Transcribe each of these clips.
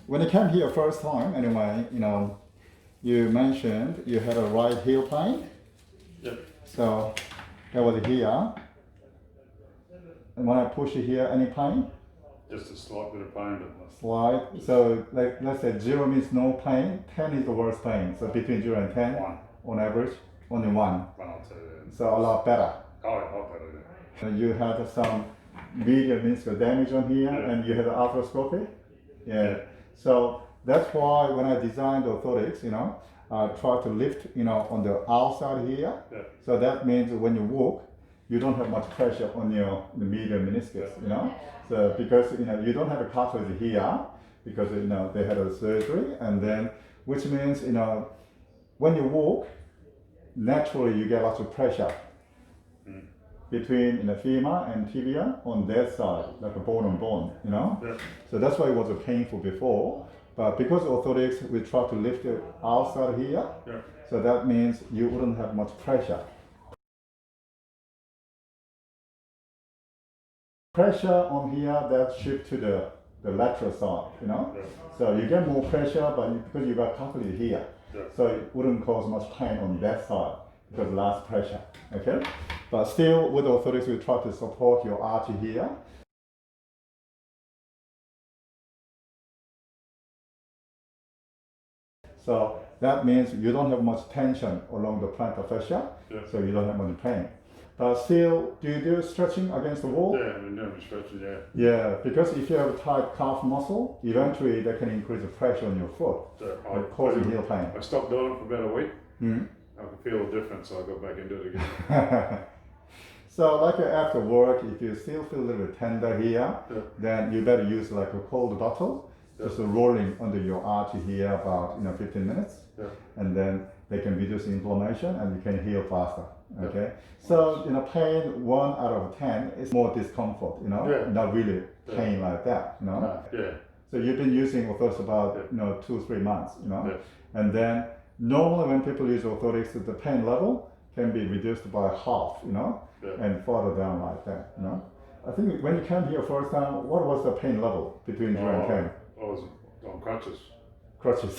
when you came here first time, anyway, you mentioned you had a right heel pain. Yep. So that was here. And when I push it here, any pain? Just a slight bit of pain, but Slight. So like let's say 0 means no pain, 10 is the worst pain. So between 0 and 10, 1. on average, only 1. 1 or 2. So a lot better. Oh, I'll better, yeah. And you had some medial meniscus damage on here, Yeah. and you had arthroscopy. Yeah. So that's why when I designed orthotics, I try to lift, on the outside here. Yeah. So that means when you walk, you don't have much pressure on the medial meniscus, So because you don't have a cartilage here because they had a surgery, and then which means when you walk, naturally you get lots of pressure between femur and tibia on that side, like a bone on bone, Yeah. So that's why it was painful before. But because orthotics, we try to lift it outside here, Yeah. so that means you wouldn't have much pressure. Pressure on here that shift to the lateral side, Yeah. So you get more pressure, but because you got cartilage here, Yeah. so it wouldn't cause much pain on that side because less pressure, okay? But still, with orthotics, we try to support your arch here. So that means you don't have much tension along the plantar fascia, Yeah. so you don't have much pain. But still, do you do stretching against the wall? Yeah, I've been doing stretching, yeah. Yeah, because if you have a tight calf muscle, eventually that can increase the pressure on your foot, So causing heel pain. I stopped doing it for about a week. Mhm. I could feel the difference, so I got back into it again. So like after work, if you still feel a little bit tender here, Yeah. then you better use like a cold bottle, just rolling under your arch here about 15 minutes, Yeah. and then they can reduce inflammation and you can heal faster. Yeah. Okay, so pain 1 out of 10 is more discomfort, Yeah. not really pain like that, Yeah. So you've been using orthotics about 2-3 months, Yeah. and then normally when people use orthotics, the pain level can be reduced by half, Yeah. and further down like that, I think when you came here first time, what was the pain level between 0 and 10? I was on crutches. Crutches,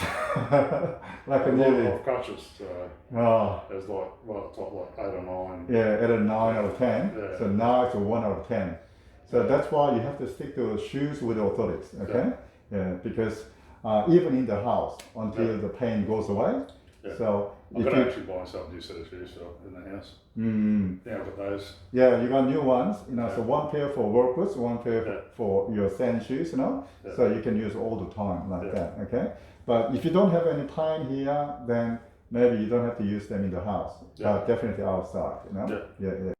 like a A lot nearly, of crutches. oh, There's top 8 or 9. yeah, at a 9 out of 10. Yeah. So now it's a 1 out of 10. So that's why you have to stick to shoes with orthotics, okay? Yeah, because even in the house until the pain goes away. Yeah. So I'm if going to you, actually buy myself a new set of shoes in the house. mm, Yeah, I've got those. yeah, you got new ones, so Yeah. one pair for work boots, one pair Yeah. for your sand shoes, Yeah. so you can use all the time like Yeah. that, okay? But if you don't have any pain here, then maybe you don't have to use them in the house, Yeah. but definitely outside, Yeah. Yeah.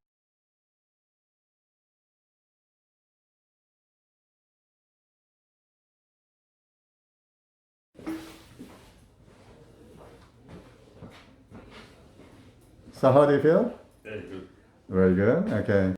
So how do you feel? Yeah, good. Very good, okay.